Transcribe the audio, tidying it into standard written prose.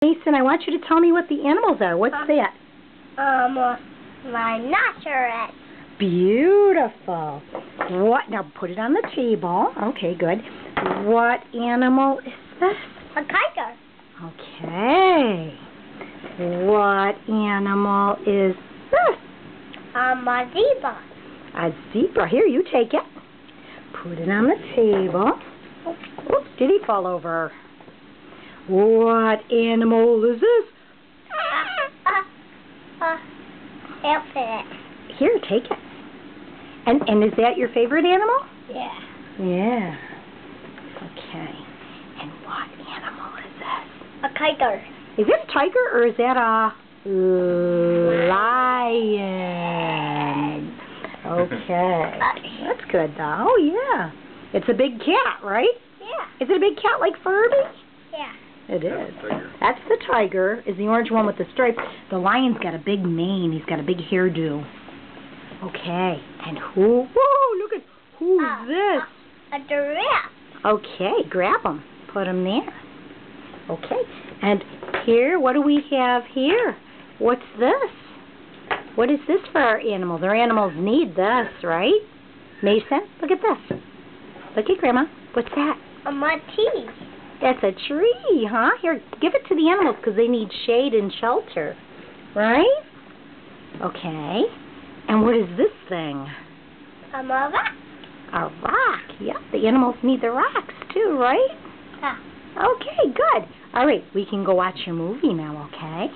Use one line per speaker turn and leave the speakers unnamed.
Mason, I want you to tell me what the animals are. What's that?
Rhinoceros.
Beautiful. What? Now put it on the table. Okay, good. What animal is this?
A tiger.
Okay. What animal is this?
A zebra.
A zebra. Here, you take it. Put it on the table. Oops, did he fall over? What animal is this?
Elephant.
Here, take it. And is that your favorite animal?
Yeah.
Yeah. Okay. And what animal is this?
A tiger.
Is this a tiger or is that a lion? Okay. That's good though. Oh, yeah. It's a big cat, right?
Yeah.
Is it a big cat like Furby?
Yeah.
It is. That's the tiger, is the orange one with the stripes. The lion's got a big mane. He's got a big hairdo. Okay. And whoa, look at, who's this?
A giraffe.
Okay, grab him. Put him there. Okay. And here, what do we have here? What's this? What is this for our animals? Our animals need this, right? Mason, look at this. Look at Grandma. What's that?
A martini.
That's a tree, huh? Here, give it to the animals because they need shade and shelter. Right? Okay. And what is this thing?
A rock.
A rock. Yep, the animals need the rocks too, right?
Yeah.
Okay, good. All right, we can go watch your movie now, okay?